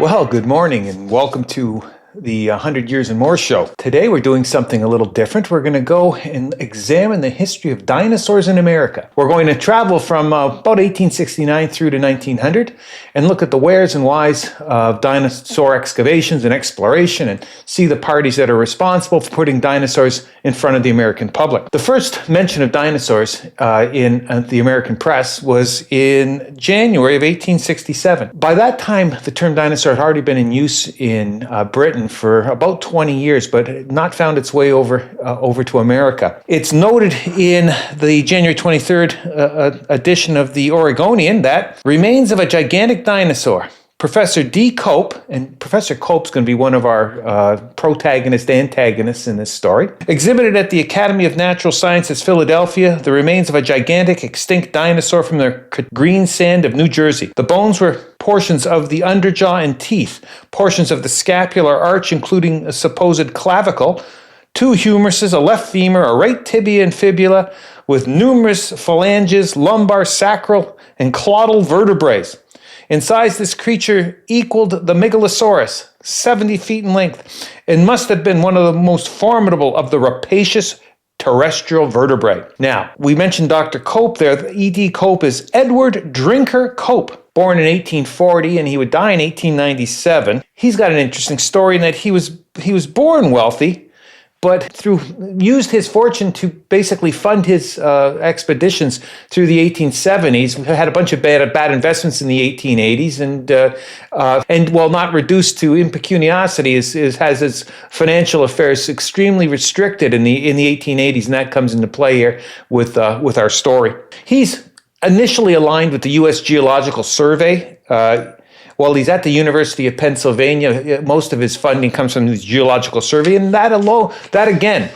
Well, good morning and welcome to the 100 Years and More show. Today we're doing something a little different. We're going to go and examine the history of dinosaurs in America. We're going to travel from about 1869 through to 1900 and look at the wheres and whys of dinosaur excavations and exploration and see the parties that are responsible for putting dinosaurs in front of the American public. The first mention of dinosaurs in the American press was in January of 1867. By that time, the term dinosaur had already been in use in Britain for about 20 years, but had not found its way over to America. It's noted in the January 23rd edition of the Oregonian that remains of a gigantic dinosaur. Professor D. Cope, and Professor Cope's going to be one of our antagonists in this story, exhibited at the Academy of Natural Sciences, Philadelphia, the remains of a gigantic extinct dinosaur from the green sand of New Jersey. The bones were portions of the underjaw and teeth, portions of the scapular arch, including a supposed clavicle, two humeruses, a left femur, a right tibia and fibula, with numerous phalanges, lumbar, sacral, and caudal vertebrae. In size, this creature equaled the Megalosaurus, 70 feet in length, and must have been one of the most formidable of the rapacious terrestrial vertebrae. Now, we mentioned Dr. Cope there. E.D. Cope is Edward Drinker Cope, born in 1840, and he would die in 1897. He's got an interesting story in that he was born wealthy, but used his fortune to basically fund his expeditions through the 1870s. We had a bunch of bad investments in the 1880s, and while not reduced to impecuniosity, has his financial affairs extremely restricted in the 1880s, and that comes into play here with our story. He's initially aligned with the U.S. Geological Survey. While he's at the University of Pennsylvania, most of his funding comes from the Geological Survey, and that again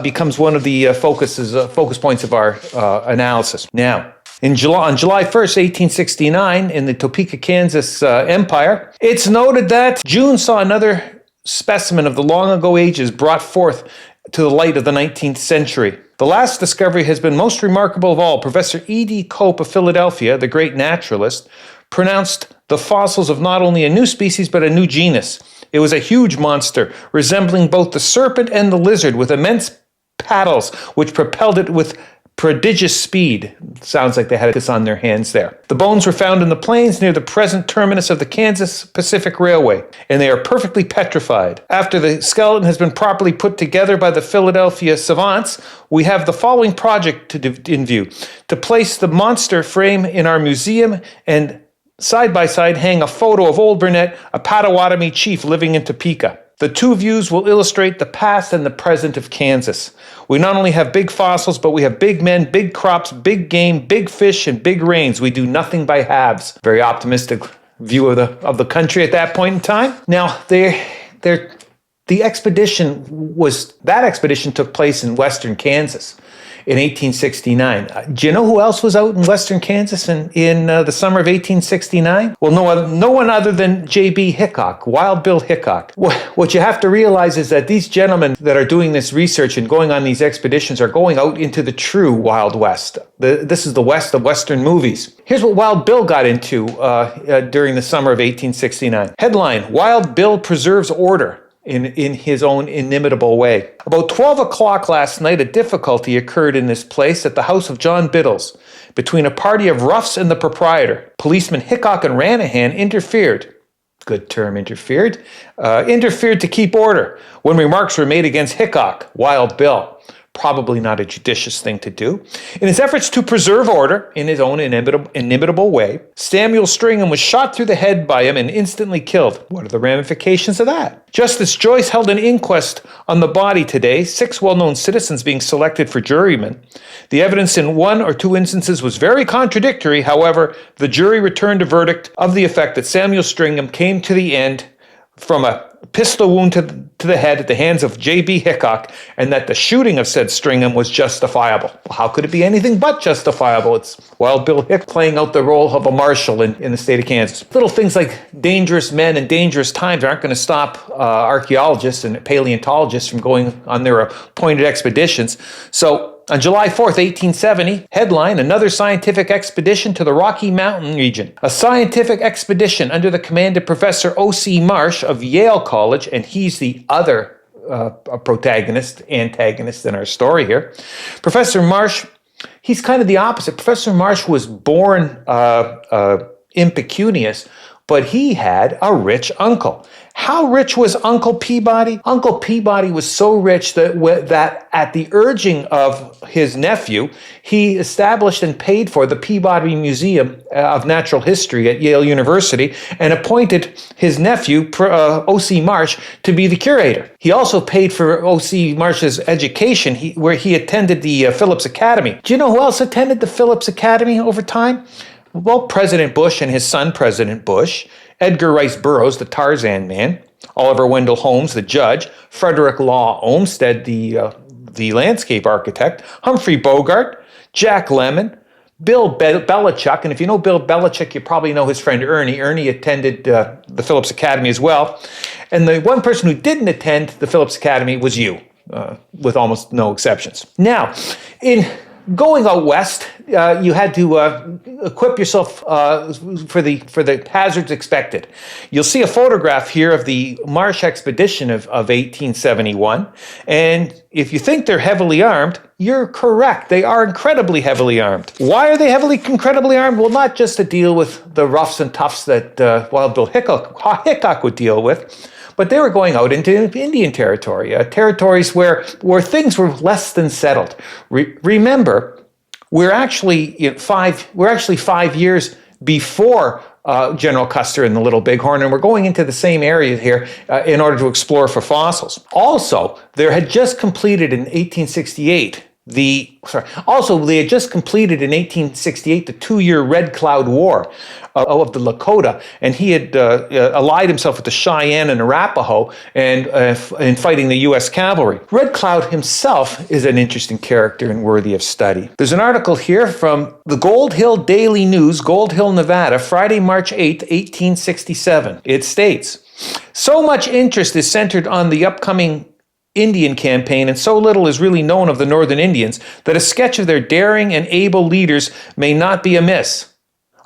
becomes one of the focus points of our analysis. Now, on July 1st, 1869, in the Topeka, Kansas Empire, it's noted that June saw another specimen of the long ago ages brought forth to the light of the 19th century. The last discovery has been most remarkable of all. Professor E.D. Cope of Philadelphia, the great naturalist, pronounced the fossils of not only a new species, but a new genus. It was a huge monster, resembling both the serpent and the lizard, with immense paddles, which propelled it with prodigious speed. Sounds like they had this on their hands there. The bones were found in the plains near the present terminus of the Kansas Pacific Railway, and they are perfectly petrified. After the skeleton has been properly put together by the Philadelphia savants, we have the following project in view: to place the monster frame in our museum and side by side hang a photo of Old Burnett, a Potawatomi chief living in Topeka. The two views will illustrate the past and the present of Kansas. We not only have big fossils, but we have big men, big crops, big game, big fish, and big rains. We do nothing by halves. Very optimistic view of the country at that point in time. Now, that expedition took place in western Kansas in 1869. Do you know who else was out in western Kansas in the summer of 1869? Well, no one other than J.B. Hickok, Wild Bill Hickok. What you have to realize is that these gentlemen that are doing this research and going on these expeditions are going out into the true Wild West. This is the West of Western movies. Here's what Wild Bill got into during the summer of 1869. Headline: Wild Bill preserves order in his own inimitable way. About 12 o'clock last night, a difficulty occurred in this place at the house of John Biddles between a party of roughs and the proprietor. Policemen Hickok and Ranahan interfered. Good term, interfered. Interfered to keep order when remarks were made against Hickok, Wild Bill. Probably not a judicious thing to do. In his efforts to preserve order in his own inimitable way, Samuel Stringham was shot through the head by him and instantly killed. What are the ramifications of that? Justice Joyce held an inquest on the body today, 6 well-known citizens being selected for jurymen. The evidence in 1 or 2 instances was very contradictory. However, the jury returned a verdict of the effect that Samuel Stringham came to the end from a pistol wound to the head at the hands of J.B. Hickok, and that the shooting of said Stringham was justifiable. Well, how could it be anything but justifiable? It's Wild Bill Hick playing out the role of a marshal in the state of Kansas. Little things like dangerous men and dangerous times aren't going to stop archaeologists and paleontologists from going on their appointed expeditions. So On July 4th, 1870, headline, another scientific expedition to the Rocky Mountain region. A scientific expedition under the command of Professor O.C. Marsh of Yale College, and he's the other antagonist in our story here. Professor Marsh, he's kind of the opposite. Professor Marsh was born impecunious, but he had a rich uncle. How rich was Uncle Peabody? Uncle Peabody was so rich that at the urging of his nephew, he established and paid for the Peabody Museum of Natural History at Yale University and appointed his nephew, O.C. Marsh, to be the curator. He also paid for O.C. Marsh's education, where he attended the Phillips Academy. Do you know who else attended the Phillips Academy over time? Well, President Bush and his son, President Bush, Edgar Rice Burroughs, the Tarzan man, Oliver Wendell Holmes, the judge, Frederick Law Olmsted, the landscape architect, Humphrey Bogart, Jack Lemmon, Bill Belichick, and if you know Bill Belichick, you probably know his friend Ernie. Ernie attended the Phillips Academy as well. And the one person who didn't attend the Phillips Academy was you, with almost no exceptions. Now, in going out west, you had to equip yourself for the hazards expected. You'll see a photograph here of the Marsh expedition of 1871, and if you think they're heavily armed, you're correct. They are incredibly heavily armed. Why are they incredibly armed? Well, not just to deal with the roughs and toughs that Wild Bill Hickok would deal with, but they were going out into Indian territory, territories where things were less than settled. Remember, we're actually 5 years before General Custer and the Little Bighorn, and we're going into the same area here in order to explore for fossils. Also, there had just completed in 1868 they had just completed in 1868 the 2-year Red Cloud War of the Lakota, and he had allied himself with the Cheyenne and Arapaho in fighting the U.S. cavalry. Red Cloud himself is an interesting character and worthy of study. There's an article here from the Gold Hill Daily News, Gold Hill, Nevada, Friday, March 8th, 1867. It states, so much interest is centered on the upcoming Indian campaign, and so little is really known of the Northern Indians that a sketch of their daring and able leaders may not be amiss.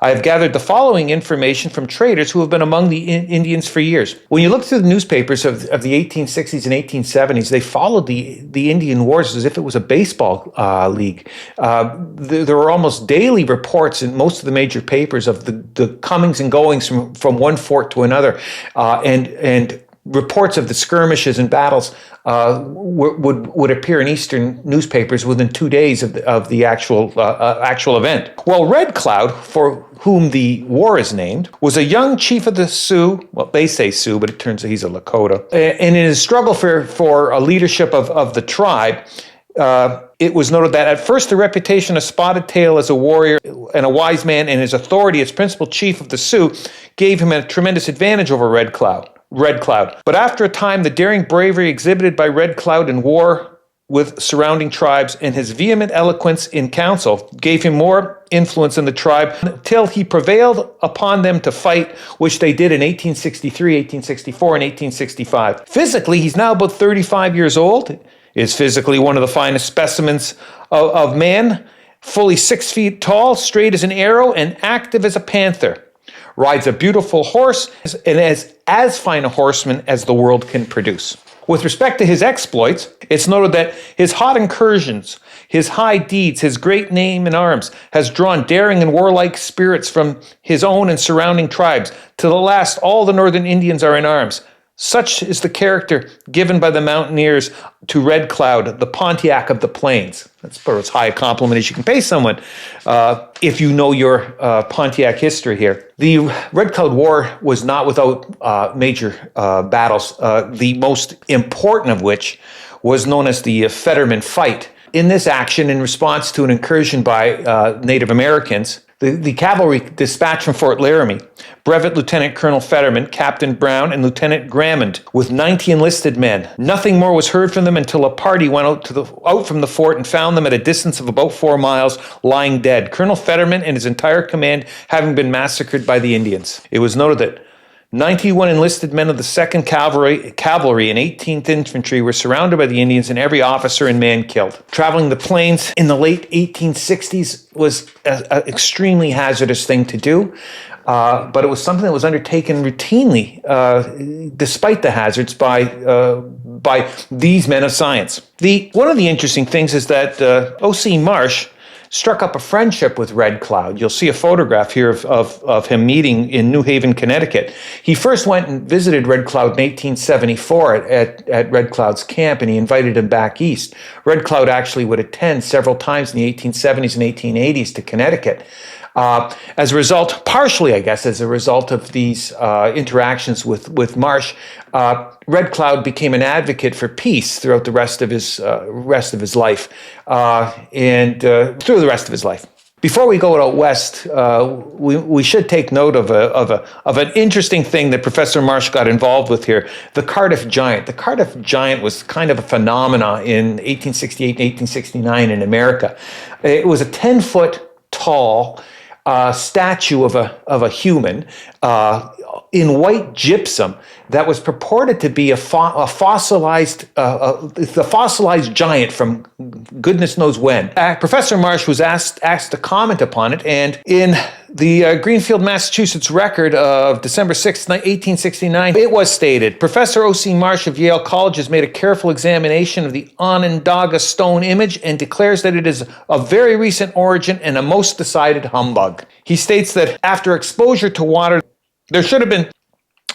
I have gathered the following information from traders who have been among the Indians for years. When you look through the newspapers of the 1860s and 1870s, they followed the Indian Wars as if it was a baseball league. There were almost daily reports in most of the major papers of the comings and goings from one fort to another, and reports of the skirmishes and battles would appear in Eastern newspapers within 2 days of the actual event. Well, Red Cloud, for whom the war is named, was a young chief of the Sioux. Well, they say Sioux, but it turns out he's a Lakota. And in his struggle for a leadership of the tribe, it was noted that at first the reputation of Spotted Tail as a warrior and a wise man, and his authority as principal chief of the Sioux gave him a tremendous advantage over Red Cloud. But after a time, the daring bravery exhibited by Red Cloud in war with surrounding tribes and his vehement eloquence in council gave him more influence in the tribe until he prevailed upon them to fight, which they did in 1863, 1864, and 1865. Physically, he's now about 35 years old, is physically one of the finest specimens of man, fully 6 feet tall, straight as an arrow, and active as a panther. Rides a beautiful horse, and is as fine a horseman as the world can produce. With respect to his exploits, it's noted that his hot incursions, his high deeds, his great name in arms has drawn daring and warlike spirits from his own and surrounding tribes. To the last, all the Northern Indians are in arms. Such is the character given by the mountaineers to Red Cloud, the Pontiac of the plains. That's about as high a compliment as you can pay someone if you know your Pontiac history here. The Red Cloud War was not without major battles, the most important of which was known as the Fetterman Fight. In this action, in response to an incursion by Native Americans, the cavalry dispatched from Fort Laramie, Brevet Lieutenant Colonel Fetterman, Captain Brown, and Lieutenant Grammond, with 90 enlisted men. Nothing more was heard from them until a party went out from the fort and found them at a distance of about 4 miles, lying dead. Colonel Fetterman and his entire command having been massacred by the Indians. It was noted that 91 enlisted men of the 2nd Cavalry and 18th Infantry were surrounded by the Indians and every officer and man killed. Traveling the plains in the late 1860s was an extremely hazardous thing to do. But it was something that was undertaken routinely, despite the hazards, by these men of science. One of the interesting things is that O.C. Marsh struck up a friendship with Red Cloud. You'll see a photograph here of him meeting in New Haven, Connecticut. He first went and visited Red Cloud in 1874 at Red Cloud's camp, and he invited him back east. Red Cloud actually would attend several times in the 1870s and 1880s to Connecticut. As a result, partially, I guess, as a result of these interactions with Marsh, Red Cloud became an advocate for peace throughout the rest of his life, and through the rest of his life. Before we go out west, we should take note of an interesting thing that Professor Marsh got involved with here: the Cardiff Giant. The Cardiff Giant was kind of a phenomena in 1868 and 1869 in America. It was a 10-foot tall statue of a human in white gypsum that was purported to be the fossilized giant from goodness knows when. Professor Marsh was asked to comment upon it, and in the Greenfield, Massachusetts record of December 6, 1869, it was stated, Professor O.C. Marsh of Yale College has made a careful examination of the Onondaga stone image and declares that it is of very recent origin and a most decided humbug. He states that after exposure to water, there should have been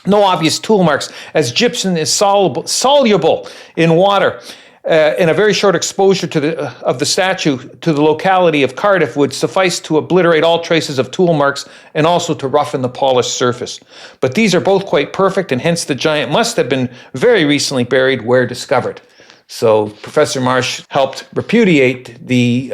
no obvious tool marks, as gypsum is soluble in water. And a very short exposure of the statue to the locality of Cardiff would suffice to obliterate all traces of tool marks and also to roughen the polished surface. But these are both quite perfect, and hence the giant must have been very recently buried where discovered. So Professor Marsh helped repudiate the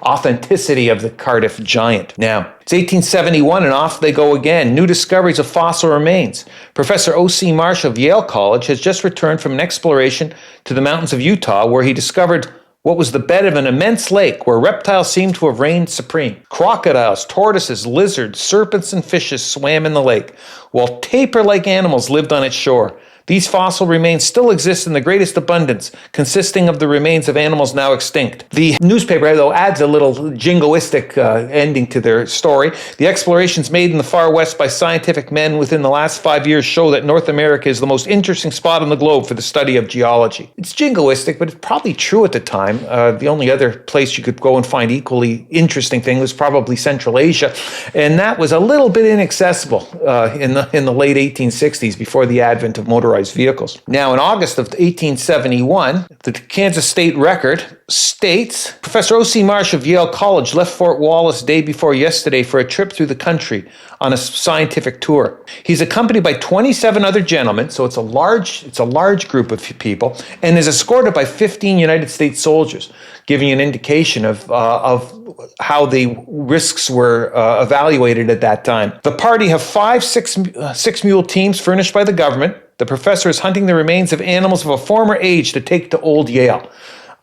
authenticity of the Cardiff Giant. Now, it's 1871 and off they go again. New discoveries of fossil remains. Professor O.C. Marsh of Yale College has just returned from an exploration to the mountains of Utah where he discovered what was the bed of an immense lake where reptiles seemed to have reigned supreme. Crocodiles, tortoises, lizards, serpents, and fishes swam in the lake, while tapir-like animals lived on its shore. These fossil remains still exist in the greatest abundance, consisting of the remains of animals now extinct. The newspaper, though, adds a little jingoistic ending to their story. The explorations made in the far west by scientific men within the last 5 years show that North America is the most interesting spot on the globe for the study of geology. It's jingoistic, but it's probably true at the time. The only other place you could go and find equally interesting thing was probably Central Asia, and that was a little bit inaccessible in the late 1860s before the advent of motorized vehicles. Now, in August of 1871, the Kansas State Record states, Professor O.C. Marsh of Yale College left Fort Wallace day before yesterday for a trip through the country on a scientific tour. He's accompanied by 27 other gentlemen, so it's a large group of people, and is escorted by 15 United States soldiers, giving you an indication of how the risks were evaluated at that time. The party have 5 six-mule teams furnished by the government. The professor is hunting the remains of animals of a former age to take to Old Yale.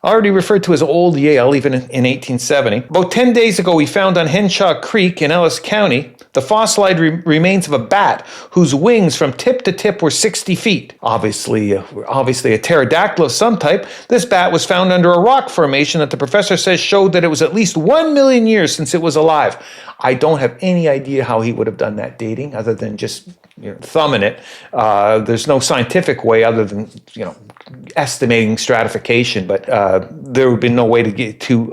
Already referred to as Old Yale, even in 1870. About 10 days ago, we found on Henshaw Creek in Ellis County the fossilized remains of a bat whose wings from tip to tip were 60 feet. Obviously a pterodactyl of some type. This bat was found under a rock formation that the professor says showed that it was at least 1 million years since it was alive. I don't have any idea how he would have done that dating other than just thumbing it. There's no scientific way other than estimating stratification, but there would be no way to get to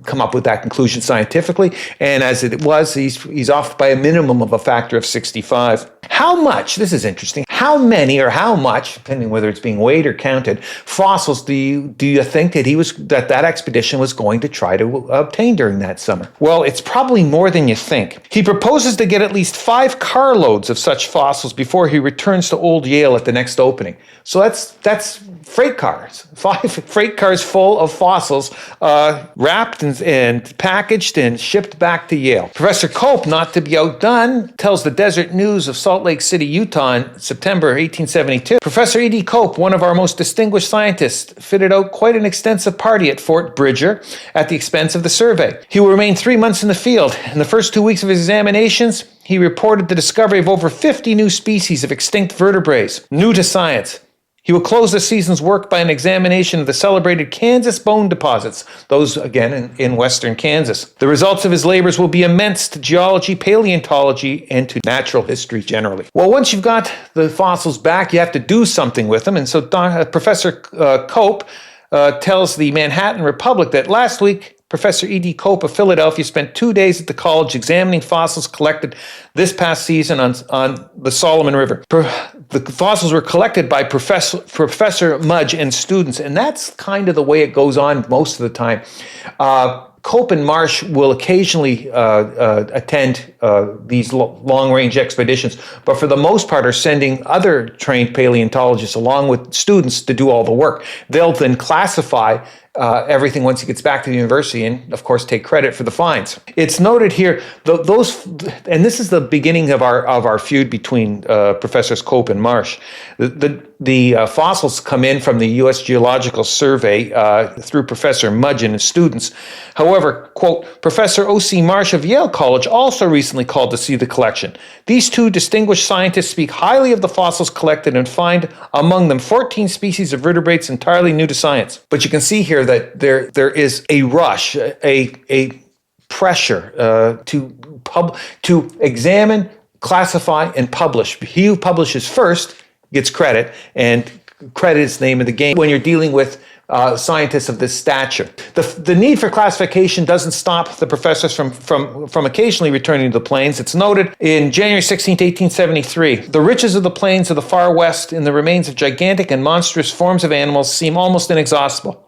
come up with that conclusion scientifically. And as it was, he's off by a minimum of a factor of 65. How much, this is interesting, how many or how much, depending whether it's being weighed or counted, fossils do you think that that expedition was going to try to obtain during that summer? Well, it's probably more than you think. He proposes to get at least 5 carloads of such fossils before he returns to Old Yale at the next opening. So that's freight cars, 5 freight cars full of fossils, wrapped and packaged and shipped back to Yale. Professor Cope, not to be outdone, tells the Desert News of Salt Lake City, Utah in September September 1872, Professor E.D. Cope, one of our most distinguished scientists, fitted out quite an extensive party at Fort Bridger at the expense of the survey. He will remain 3 months in the field. In the first 2 weeks of his examinations, he reported the discovery of over 50 new species of extinct vertebrates, new to science. He will close the season's work by an examination of the celebrated Kansas bone deposits, those again in western Kansas. The results of his labors will be immense to geology, paleontology, and to natural history generally. Well, once you've got the fossils back, you have to do something with them. And so Professor Cope tells the Manhattan Republic that last week, Professor E.D. Cope of Philadelphia spent 2 days at the college examining fossils collected this past season on the Solomon River. The fossils were collected by Professor Mudge and students, and that's kind of the way it goes on most of the time. Cope and Marsh will occasionally attend these long-range expeditions, but for the most part are sending other trained paleontologists along with students to do all the work. They'll then classify everything once he gets back to the university and, of course, take credit for the finds. It's noted here, and this is the beginning of our feud between Professors Cope and Marsh. The fossils come in from the U.S. Geological Survey through Professor Mudge and his students. However, quote, Professor O.C. Marsh of Yale College also recently called to see the collection. These two distinguished scientists speak highly of the fossils collected and find among them 14 species of vertebrates entirely new to science. But you can see here that there is a rush, a pressure to examine, classify, and publish. He who publishes first gets credit, and credit is the name of the game when you're dealing with scientists of this stature. The need for classification doesn't stop the professors from occasionally returning to the plains. It's noted in January 16, 1873, the riches of the plains of the far west in the remains of gigantic and monstrous forms of animals seem almost inexhaustible.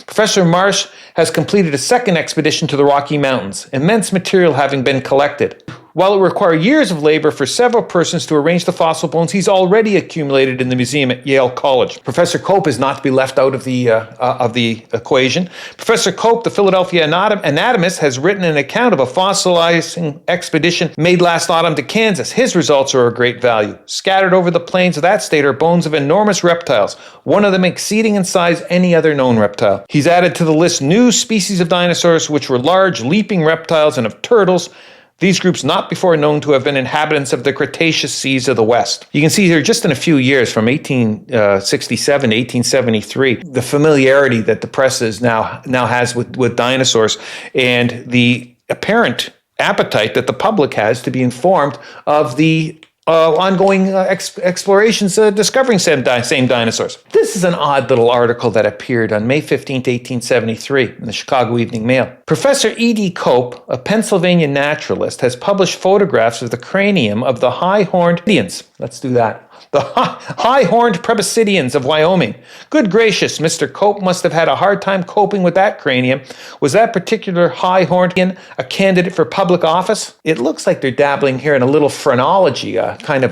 Professor Marsh has completed a second expedition to the Rocky Mountains, immense material having been collected. While it will require years of labor for several persons to arrange the fossil bones he's already accumulated in the museum at Yale College. Professor Cope is not to be left out of the equation. Professor Cope, the Philadelphia anatomist, has written an account of a fossilizing expedition made last autumn to Kansas. His results are of great value. Scattered over the plains of that state are bones of enormous reptiles, one of them exceeding in size any other known reptile. He's added to the list new species of dinosaurs, which were large, leaping reptiles, and of turtles, these groups not before known to have been inhabitants of the Cretaceous seas of the West. You can see here just in a few years, from 1867 to 1873, the familiarity that the press now has with dinosaurs and the apparent appetite that the public has to be informed of the ongoing explorations discovering same dinosaurs. This is an odd little article that appeared on May 15, 1873 in the Chicago Evening Mail. Professor E.D. Cope, a Pennsylvania naturalist, has published photographs of the cranium of the high-horned Indians. Let's do that. The high-horned Proboscideans of Wyoming. Good gracious, Mr. Cope must have had a hard time coping with that cranium. Was that particular high-horned Indian a candidate for public office? It looks like they're dabbling here in a little phrenology, kind of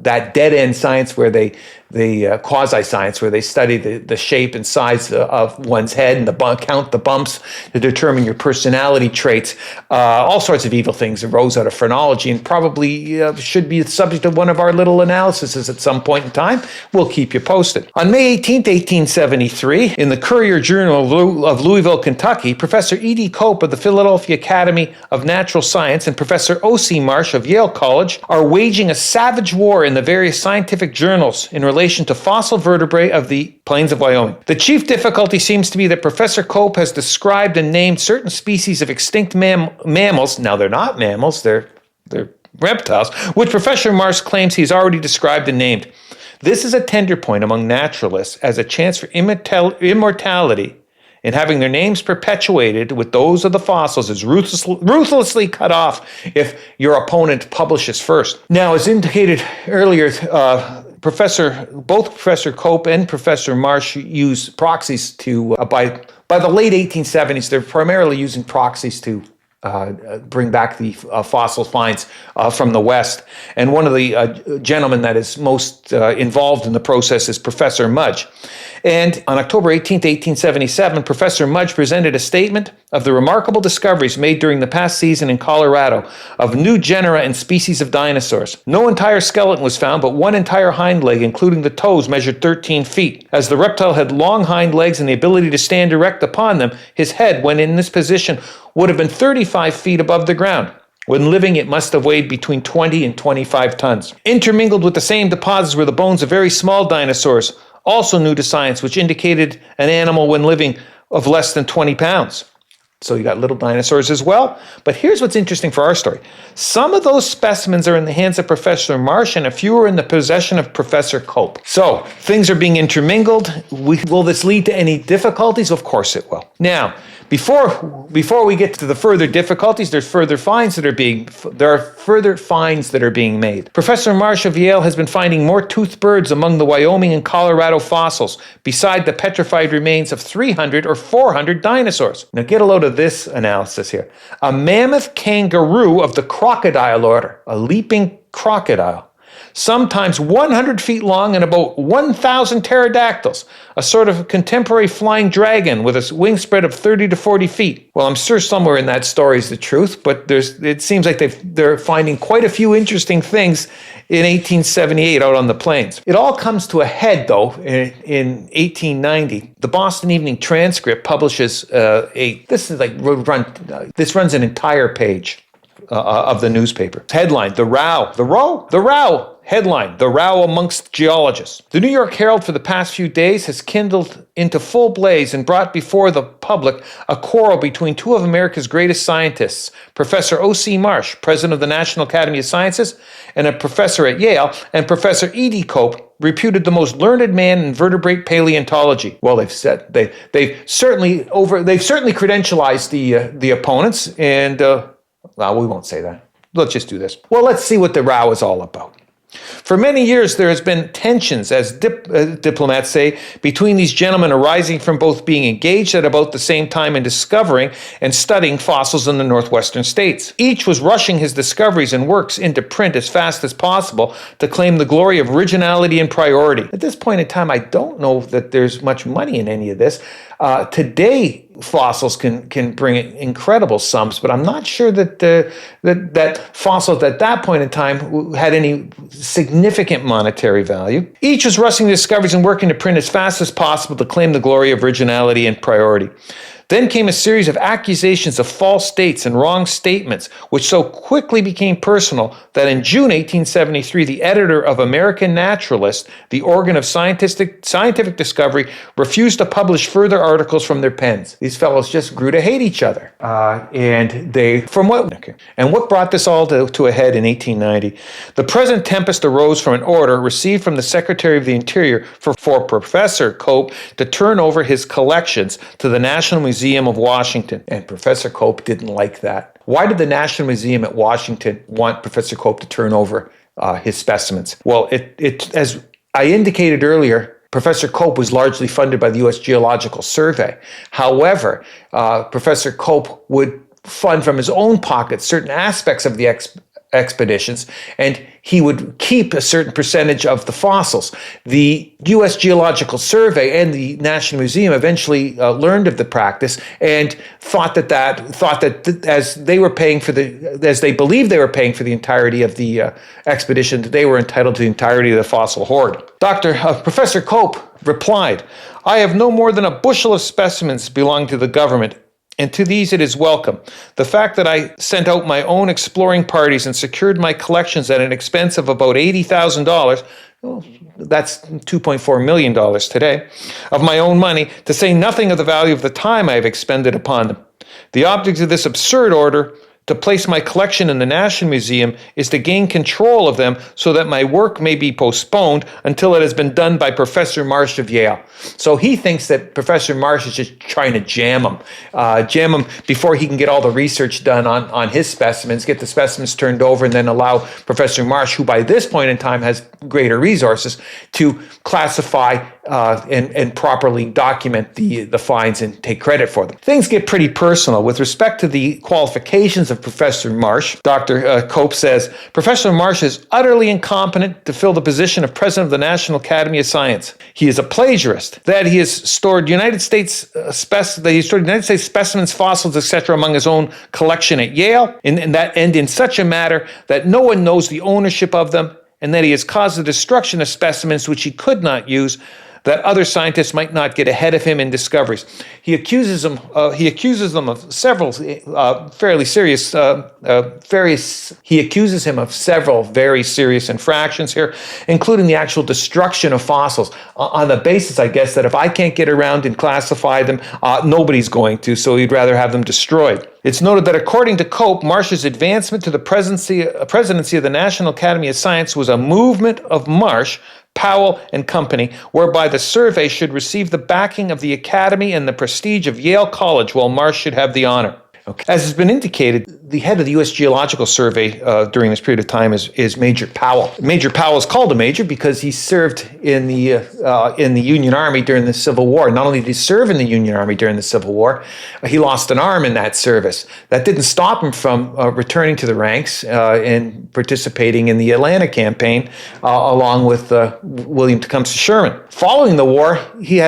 that dead-end science where they quasi-science where they study the shape and size of one's head and count the bumps to determine your personality traits. All sorts of evil things arose out of phrenology and probably should be the subject of one of our little analyses at some point in time. We'll keep you posted. On May 18th, 1873, in the Courier Journal of Louisville, Kentucky, Professor E.D. Cope of the Philadelphia Academy of Natural Science and Professor O.C. Marsh of Yale College are waging a savage war in the various scientific journals in relation to fossil vertebrae of the plains of Wyoming. The chief difficulty seems to be that Professor Cope has described and named certain species of extinct mammals. Now, they're not mammals, they're reptiles, which Professor Marsh claims he's already described and named. This is a tender point among naturalists as a chance for immortality, and having their names perpetuated with those of the fossils is ruthlessly cut off if your opponent publishes first. Now, as indicated earlier, both Professor Cope and Professor Marsh use proxies to, by the late 1870s, they're primarily using proxies to bring back the fossil finds from the West. And one of the gentlemen that is most involved in the process is Professor Mudge. And on October 18, 1877, Professor Mudge presented a statement of the remarkable discoveries made during the past season in Colorado of new genera and species of dinosaurs. No entire skeleton was found, but one entire hind leg, including the toes, measured 13 feet. As the reptile had long hind legs and the ability to stand erect upon them, his head, when in this position, would have been 35 feet above the ground. When living, it must have weighed between 20 and 25 tons. Intermingled with the same deposits were the bones of very small dinosaurs, also new to science, which indicated an animal when living of less than 20 pounds. So you got little dinosaurs as well. But here's what's interesting for our story. Some of those specimens are in the hands of Professor Marsh, and a few are in the possession of Professor Cope. So things are being intermingled. Will this lead to any difficulties? Of course it will. Now, before we get to the further difficulties, there are further finds that are being made. Professor Marsh of Yale has been finding more toothed birds among the Wyoming and Colorado fossils, beside the petrified remains of 300 or 400 dinosaurs. Now get a load of this analysis here. A mammoth kangaroo of the crocodile order, a leaping crocodile, sometimes 100 feet long, and about 1,000 pterodactyls, a sort of contemporary flying dragon with a wingspread of 30 to 40 feet. Well, I'm sure somewhere in that story is the truth, but it seems like they're finding quite a few interesting things in 1878 out on the plains. It all comes to a head, though, in 1890. The Boston Evening Transcript publishes this runs an entire page of the newspaper. Headline, The Row. Headline, The Row Amongst Geologists. The New York Herald for the past few days has kindled into full blaze and brought before the public a quarrel between two of America's greatest scientists, Professor O.C. Marsh, president of the National Academy of Sciences and a professor at Yale, and Professor E.D. Cope, reputed the most learned man in vertebrate paleontology. Well, they've certainly credentialized the opponents, and well, we won't say that. Let's just do this. Well, let's see what the row is all about. For many years, there has been tensions, as diplomats say, between these gentlemen, arising from both being engaged at about the same time in discovering and studying fossils in the northwestern states. Each was rushing his discoveries and works into print as fast as possible to claim the glory of originality and priority. At this point in time, I don't know that there's much money in any of this. Today, fossils can bring incredible sums, but I'm not sure that fossils at that point in time had any significant monetary value. Each was rushing discoveries and working to print as fast as possible to claim the glory of originality and priority. Then came a series of accusations of false dates and wrong statements, which so quickly became personal that in June 1873, the editor of American Naturalist, the organ of scientific discovery, refused to publish further articles from their pens. These fellows just grew to hate each other. What brought this all to a head in 1890? The present tempest arose from an order received from the Secretary of the Interior for Professor Cope to turn over his collections to the National Museum of Washington. And Professor Cope didn't like that. Why did the National Museum at Washington want Professor Cope to turn over his specimens? Well, as I indicated earlier, Professor Cope was largely funded by the U.S. Geological Survey. However, Professor Cope would fund from his own pocket certain aspects of the expeditions, and he would keep a certain percentage of the fossils. The U.S. Geological Survey and the National Museum eventually learned of the practice and thought that as they believed they were paying for the entirety of the expedition, that they were entitled to the entirety of the fossil hoard. Professor Cope replied, "I have no more than a bushel of specimens belonging to the government, and to these it is welcome. The fact that I sent out my own exploring parties and secured my collections at an expense of about $80,000, well, that's $2.4 million today, of my own money, to say nothing of the value of the time I have expended upon them. The object of this absurd order to place my collection in the National Museum is to gain control of them so that my work may be postponed until it has been done by Professor Marsh of Yale." So he thinks that Professor Marsh is just trying to jam him before he can get all the research done on his specimens, get the specimens turned over, and then allow Professor Marsh, who by this point in time has greater resources, to classify and properly document the finds and take credit for them. Things get pretty personal. With respect to the qualifications of Professor Marsh, Dr. Cope says, Professor Marsh is utterly incompetent to fill the position of President of the National Academy of Science. He is a plagiarist, that he has stored United States specimens, fossils, etc. among his own collection at Yale, and in such a matter that no one knows the ownership of them, and that he has caused the destruction of specimens which he could not use, that other scientists might not get ahead of him in discoveries. He accuses them of several very serious infractions here, including the actual destruction of fossils, on the basis, I guess, that if I can't get around and classify them, nobody's going to, so he'd rather have them destroyed. It's noted that according to Cope, Marsh's advancement to the presidency of the National Academy of Science was a movement of Marsh, Powell and Company, whereby the survey should receive the backing of the Academy and the prestige of Yale College, while Marsh should have the honor. Okay. As has been indicated, the head of the U.S. Geological Survey during this period of time is Major Powell. Major Powell is called a major because he served in the Union Army during the Civil War. Not only did he serve in the Union Army during the Civil War, he lost an arm in that service. That didn't stop him from returning to the ranks and participating in the Atlanta campaign along with William Tecumseh Sherman. Following the war, he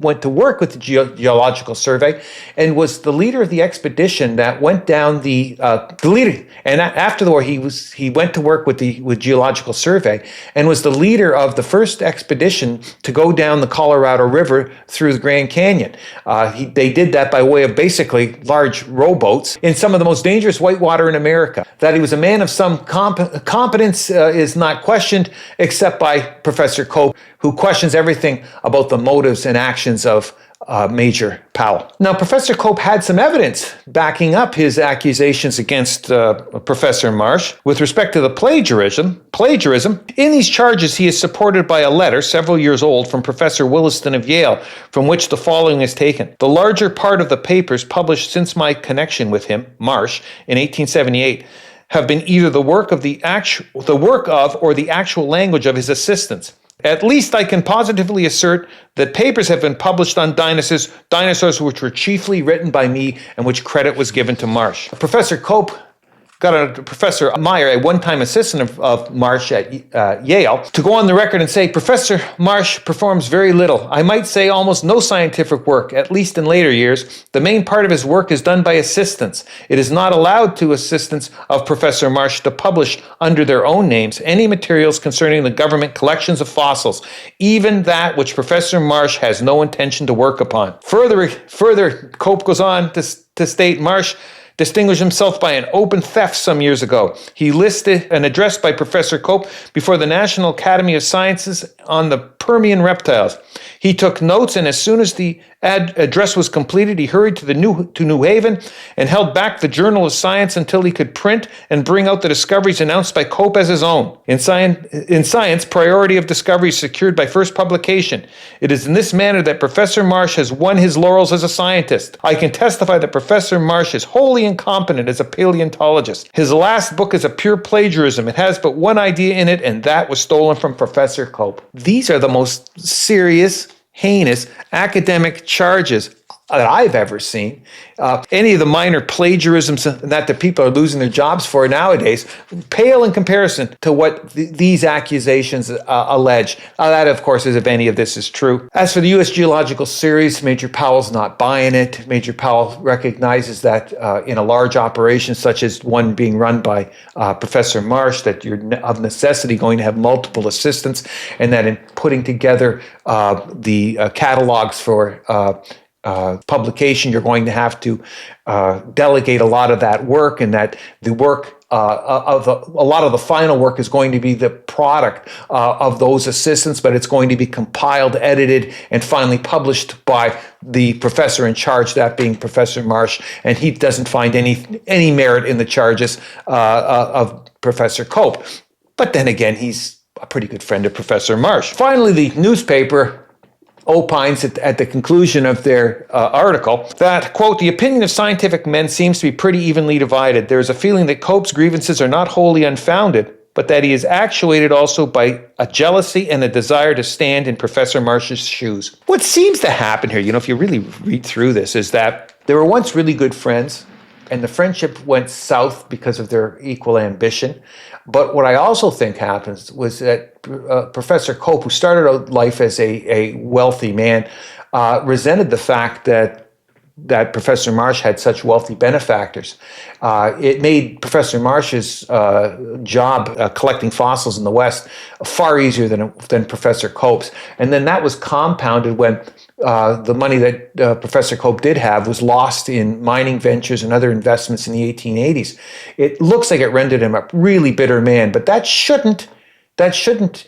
went to work with the Geological Survey and was the leader of the expedition that went down after the war, he went to work with Geological Survey and was the leader of the first expedition to go down the Colorado River through the Grand Canyon. They did that by way of basically large rowboats in some of the most dangerous whitewater in America. That he was a man of some competence is not questioned, except by Professor Cope, who questions everything about the motives and actions of Major Powell. Now, Professor Cope had some evidence backing up his accusations against Professor Marsh with respect to the plagiarism. In these charges, he is supported by a letter several years old from Professor Williston of Yale, from which the following is taken. The larger part of the papers published since my connection with him, Marsh, in 1878, have been either the work of or the actual language of his assistants. At least I can positively assert that papers have been published on dinosaurs which were chiefly written by me and which credit was given to Marsh. Professor Cope got Professor Meyer, a one-time assistant of Marsh at Yale, to go on the record and say, Professor Marsh performs very little. I might say almost no scientific work, at least in later years. The main part of his work is done by assistants. It is not allowed to assistants of Professor Marsh to publish under their own names any materials concerning the government collections of fossils, even that which Professor Marsh has no intention to work upon. Further, Cope goes on to state Marsh distinguished himself by an open theft some years ago. He listed an address by Professor Cope before the National Academy of Sciences on the Permian reptiles. He took notes, and as soon as the address was completed, he hurried to New Haven and held back the Journal of Science until he could print and bring out the discoveries announced by Cope as his own. In science, priority of discovery is secured by first publication. It is in this manner that Professor Marsh has won his laurels as a scientist. I can testify that Professor Marsh is wholly incompetent as a paleontologist. His last book is a pure plagiarism. It has but one idea in it, and that was stolen from Professor Cope. These are the most serious, heinous academic charges that I've ever seen. Any of the minor plagiarisms that the people are losing their jobs for nowadays pale in comparison to what these accusations allege. That, of course, is if any of this is true. As for the U.S. Geological Series, Major Powell's not buying it. Major Powell recognizes that in a large operation such as one being run by Professor Marsh, that you're of necessity going to have multiple assistants, and that in putting together the catalogs for publication, you're going to have to delegate a lot of that work, and that the work a lot of the final work is going to be the product of those assistants, but it's going to be compiled, edited, and finally published by the professor in charge, that being Professor Marsh, and he doesn't find any merit in the charges of Professor Cope. But then again, he's a pretty good friend of Professor Marsh. Finally, the newspaper opines at the conclusion of their article that, quote, the opinion of scientific men seems to be pretty evenly divided. There is a feeling that Cope's grievances are not wholly unfounded, but that he is actuated also by a jealousy and a desire to stand in Professor Marsh's shoes. What seems to happen here, if you really read through this, is that they were once really good friends, and the friendship went south because of their equal ambition. But what I also think happens was that Professor Cope, who started out life as a wealthy man, resented the fact that Professor Marsh had such wealthy benefactors. It made Professor Marsh's job collecting fossils in the West far easier than Professor Cope's. And then that was compounded when the money that Professor Cope did have was lost in mining ventures and other investments in the 1880s. It looks like it rendered him a really bitter man, but that shouldn't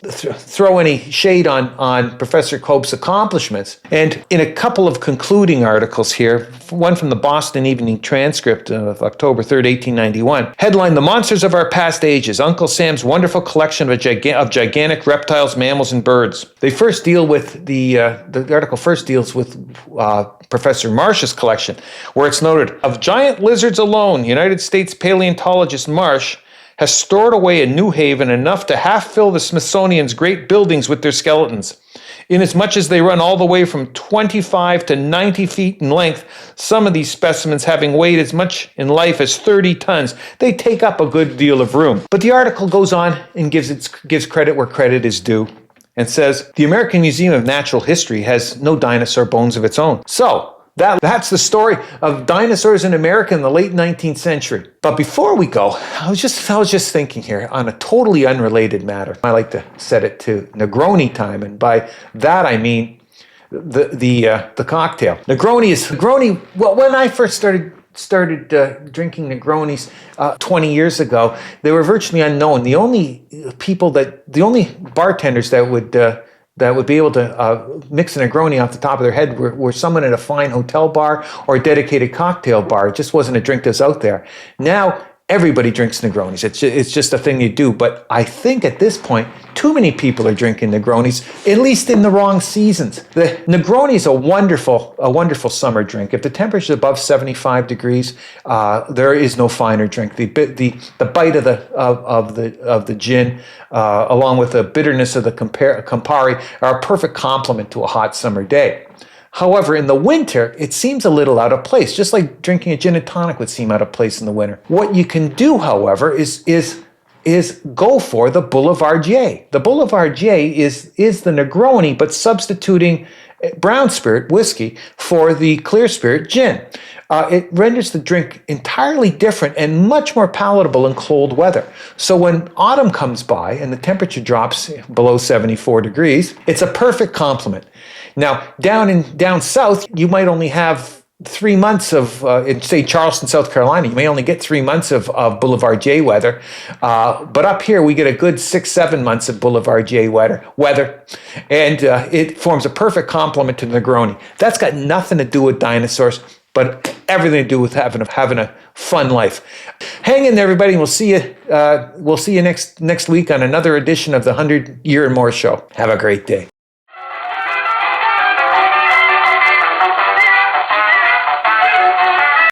throw any shade on Professor Cope's accomplishments. And in a couple of concluding articles here, one from the Boston Evening Transcript of October 3rd, 1891, headline, "The Monsters of Our Past Ages, Uncle Sam's Wonderful Collection of Gigantic Reptiles, Mammals, and Birds." They first deal with the article first deals with Professor Marsh's collection, where it's noted, "Of giant lizards alone, United States paleontologist Marsh has stored away in New Haven enough to half fill the Smithsonian's great buildings with their skeletons. Inasmuch as they run all the way from 25 to 90 feet in length, some of these specimens having weighed as much in life as 30 tons, they take up a good deal of room." But the article goes on and gives credit where credit is due, and says, "The American Museum of Natural History has no dinosaur bones of its own." So, that's the story of dinosaurs in America in the late 19th century. But before we go, I was just thinking here on a totally unrelated matter. I like to set it to Negroni time, and by that I mean the cocktail. Negroni. Well, when I first started drinking Negronis 20 years ago, they were virtually unknown. The only bartenders that would be able to mix a Negroni off the top of their head were someone at a fine hotel bar or a dedicated cocktail bar. It just wasn't a drink that's out there. Now, everybody drinks Negronis. It's just a thing you do. But I think at this point, too many people are drinking Negronis, at least in the wrong seasons. The Negroni is a wonderful summer drink. If the temperature is above 75 degrees, there is no finer drink. The bite of the gin, along with the bitterness of the Campari, are a perfect complement to a hot summer day. However, in the winter, it seems a little out of place, just like drinking a gin and tonic would seem out of place in the winter. What you can do, however, is go for the Boulevardier. The Boulevardier is the Negroni, but substituting brown spirit whiskey for the clear spirit gin. It renders the drink entirely different and much more palatable in cold weather. So when autumn comes by and the temperature drops below 74 degrees, it's a perfect complement. Now, down south, you might only have 3 months of, in say Charleston, South Carolina, you may only get 3 months of Boulevardier weather. But up here, we get a good 6-7 months of Boulevardier weather. And it forms a perfect complement to Negroni. That's got nothing to do with dinosaurs, but everything to do with having a fun life. Hang in there, everybody. We'll see you next week on another edition of the 100 Year and More Show. Have a great day.